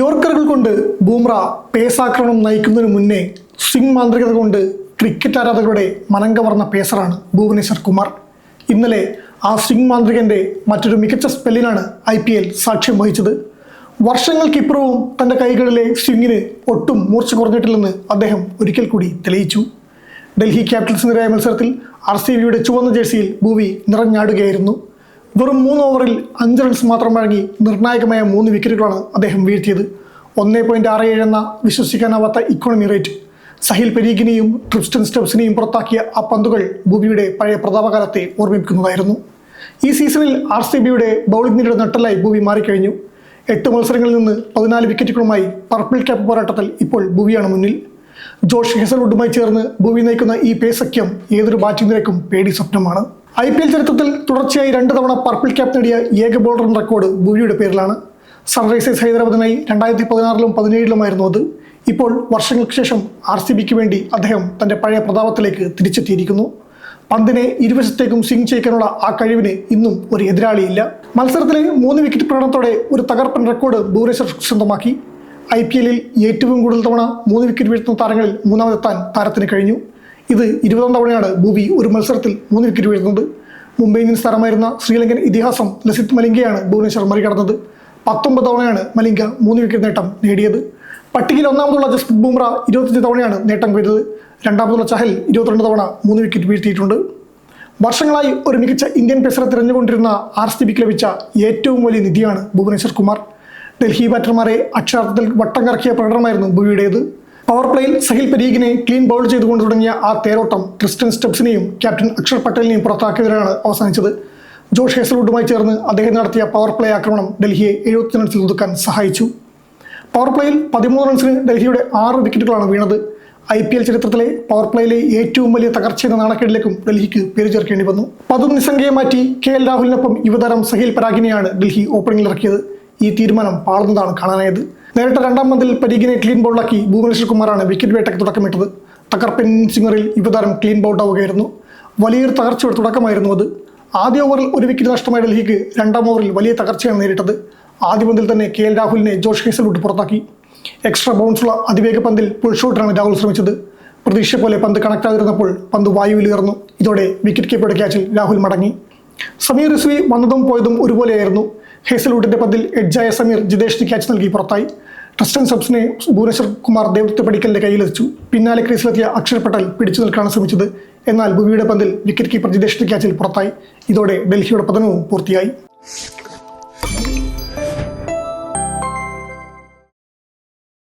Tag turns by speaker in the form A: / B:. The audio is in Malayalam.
A: യോർക്കറുകൾ കൊണ്ട് ബൂംറ പേസാക്രമണം നയിക്കുന്നതിന് മുന്നേ സ്വിംഗ് മാന്ത്രികത കൊണ്ട് ക്രിക്കറ്റ് ആരാധകരുടെ മനം കവർന്ന പേസറാണ് ഭുവനേശ്വർ കുമാർ. ഇന്നലെ ആ സ്വിംഗ് മാന്ത്രികന്റെ മറ്റൊരു മികച്ച സ്പെല്ലിനാണ് IPL സാക്ഷ്യം വഹിച്ചത്. വർഷങ്ങൾക്കിപ്പുറവും തൻ്റെ കൈകളിലെ സ്വിങ്ങിന് ഒട്ടും മൂർച്ച കുറഞ്ഞിട്ടില്ലെന്ന് അദ്ദേഹം ഒരിക്കൽ കൂടി തെളിയിച്ചു. ഡൽഹി ക്യാപിറ്റൽസിനെതിരായ മത്സരത്തിൽ RCBയുടെ ചുവന്ന ജേഴ്സിയിൽ ഭുവി നിറഞ്ഞാടുകയായിരുന്നു. വെറും 3 ഓവറിൽ 5 റൺസ് മാത്രം വഴങ്ങി നിർണായകമായ 3 വിക്കറ്റുകളാണ് അദ്ദേഹം വീഴ്ത്തിയത്. 1.67 എന്ന വിശ്വസിക്കാനാവാത്ത ഇക്കോണമി റേറ്റ്. സഹിൽ പരീഖിനെയും ട്രിസ്റ്റൻ സ്റ്റബ്സിനെയും പുറത്താക്കിയ ആ പന്തുകൾ ഭുവിയുടെ പഴയ പ്രതാപകാലത്തെ ഓർമ്മിപ്പിക്കുന്നതായിരുന്നു. ഈ സീസണിൽ RCBയുടെ ബൗളിംഗ് നിരയുടെ നട്ടലായി ഭുവി മാറിക്കഴിഞ്ഞു. 8 മത്സരങ്ങളിൽ നിന്ന് 14 വിക്കറ്റുകളുമായി പർപ്പിൾ ക്യാപ്പ് പോരാട്ടത്തിൽ ഇപ്പോൾ ഭുവിയാണ് മുന്നിൽ. ജോഷ് ഹേസൽവുഡുമായി ചേർന്ന് ഭുവി നയിക്കുന്ന ഈ പേസ് സഖ്യം ഏതൊരു ബാറ്റിംഗ് നിരക്കും പേടി സ്വപ്നമാണ്. IPL ചരിത്രത്തിൽ തുടർച്ചയായി 2 തവണ പർപ്പിൾ ക്യാപ്പ് നേടിയ ഏക ബോളർ എന്ന റെക്കോർഡ് ഭുവിയുടെ പേരിലാണ്. സൺറൈസേഴ്സ് ഹൈദരാബാദിനായി 2016-ലും 2017-ലുമായിരുന്നു അത്. ഇപ്പോൾ വർഷങ്ങൾക്ക് ശേഷം RCBക്ക് വേണ്ടി അദ്ദേഹം തൻ്റെ പഴയ പ്രതാപത്തിലേക്ക് തിരിച്ചെത്തിയിരിക്കുന്നു. പന്തിനെ ഇരുവശത്തേക്കും സ്വിംഗ് ചെയ്യിക്കാനുള്ള ആ കഴിവിന് ഇന്നും ഒരു എതിരാളിയില്ല. മത്സരത്തിലെ 3 വിക്കറ്റ് പ്രകടനത്തോടെ ഒരു തകർപ്പൻ റെക്കോർഡ് ഭുവനേശ്വർ സ്വന്തമാക്കി. IPLൽ ഏറ്റവും കൂടുതൽ തവണ 3 വിക്കറ്റ് വീഴ്ത്തുന്ന താരങ്ങളിൽ മൂന്നാമതെത്താൻ താരത്തിന് കഴിഞ്ഞു. ഇത് 20ാം തവണയാണ് ഭുവി ഒരു മത്സരത്തിൽ 3 വിക്കറ്റ് വീഴ്ത്തുന്നത്. മുംബൈ ഇന്ത്യൻസ് താരമായിരുന്ന ശ്രീലങ്കൻ ഇതിഹാസം ലസിത് മലിംഗയാണ് ഭുവനേശ്വർ മറികടന്നത്. 19 തവണയാണ് മലിംഗ 3 വിക്കറ്റ് നേട്ടം നേടിയത്. പട്ടികയിൽ ഒന്നാമതുള്ള ജസ്പ്രീത് ബുംറ 25 തവണയാണ് നേട്ടം കൊയ്തത്. രണ്ടാമതുള്ള ചഹൽ 22 തവണ 3 വിക്കറ്റ് വീഴ്ത്തിയിട്ടുണ്ട്. വർഷങ്ങളായി ഒരു മികച്ച ഇന്ത്യൻ പേസറെ തിരഞ്ഞുകൊണ്ടിരുന്ന RCBക്ക് ലഭിച്ച ഏറ്റവും വലിയ നിധിയാണ് ഭുവനേശ്വർ കുമാർ. ഡൽഹി ബാറ്റർമാരെ അക്ഷരാർത്ഥത്തിൽ വട്ടം കറക്കിയ പ്രകടനമായിരുന്നു ഭുവിയുടേത്. പവർ പ്ലേയിൽ സഹിൽ പരീഖിനെ ക്ലീൻ ബൗൾ ചെയ്തുകൊണ്ട് തുടങ്ങിയ ആ തേരോട്ടം ട്രിസ്റ്റൻ സ്റ്റബ്സിനെയും ക്യാപ്റ്റൻ അക്ഷർ പട്ടേലിനെയും പുറത്താക്കിയതിലാണ് അവസാനിച്ചത്. ജോഷ് ഹേസൽവുഡുമായി ചേർന്ന് അദ്ദേഹം നടത്തിയ പവർ പ്ലേ ആക്രമണം ഡൽഹിയെ 70 റൺസിൽ ഒതുക്കാൻ സഹായിച്ചു. പവർ പ്ലേയിൽ 13 റൺസിന് ഡൽഹിയുടെ 6 വിക്കറ്റുകളാണ് വീണത്. IPL ചരിത്രത്തിലെ പവർ പ്ലേയിലെ ഏറ്റവും വലിയ തകർച്ചയെന്ന നാണക്കേടിലേക്കും ഡൽഹിക്ക് പേര് ചേർക്കേണ്ടി വന്നു. പതും നിസ്സംഗയെ മാറ്റി KL രാഹുലിനൊപ്പം യുവതാരം സഹിൽ പരാഗിനെയാണ് ഡൽഹി ഓപ്പണിംഗിൽ ഇറക്കിയത്. ഈ തീരുമാനം പാളുന്നതാണ് കാണാനായത്. നേരിട്ട് 2ാം പന്തിൽ പരീഖിനെ ക്ലീൻ ബൗളാക്കി ഭുവനേശ്വർ കുമാറാണ് വിക്കറ്റ് വേട്ടയ്ക്ക് തുടക്കമിട്ടത്. തകർപ്പൻ സിംഗറിൽ യുവതാരം ക്ലീൻ ബൗൾഡ് ആവുകയായിരുന്നു. വലിയൊരു തകർച്ചയുടെ തുടക്കമായിരുന്നു അത്. ആദ്യ ഓവറിൽ 1 വിക്കറ്റ് നഷ്ടമായ ഡൽഹിക്ക് 2ാം ഓവറിൽ വലിയ തകർച്ചയാണ് നേരിട്ടത്. ആദ്യ പന്തിൽ തന്നെ KL രാഹുലിനെ ജോഷ് ഹേസൽവുഡ് പുറത്താക്കി. എക്സ്ട്രാ ബൗൺസുള്ള അതിവേഗ പന്തിൽ പുൾ ഷോട്ടിനാണ് രാഹുൽ ശ്രമിച്ചത്. പ്രതീക്ഷ പോലെ പന്ത് കണക്ട് ആതിരുന്നപ്പോൾ പന്ത് വായുവിൽ ഉയർന്നു. ഇതോടെ വിക്കറ്റ് കീപ്പറുടെ ക്യാച്ചിൽ രാഹുൽ മടങ്ങി. സമീർ റിസ്വി വന്നതും പോയതും ഒരുപോലെയായിരുന്നു. ഹേസൽവുഡിന്റെ പന്തിൽ എഡ്ജായ സമീർ ജിതേഷിന് ക്യാച്ച് നൽകി പുറത്തായി. ട്രിസ്റ്റൻ സ്റ്റബ്സിനെ ഭുവനേശ്വർ കുമാർ ദേവദത്ത് പടിക്കലിന്റെ കയ്യിലെത്തിച്ചു. പിന്നാലെ ക്രീസിലെത്തിയ അക്ഷർ പട്ടേൽ പിടിച്ചു നിൽക്കാനാണ് ശ്രമിച്ചത്. എന്നാൽ ഭുവിയുടെ പന്തിൽ വിക്കറ്റ് കീപ്പർ ജിതേഷിന്റെ ക്യാച്ചിൽ പുറത്തായി. ഇതോടെ ഡൽഹിയുടെ പതനവും പൂർത്തിയായി.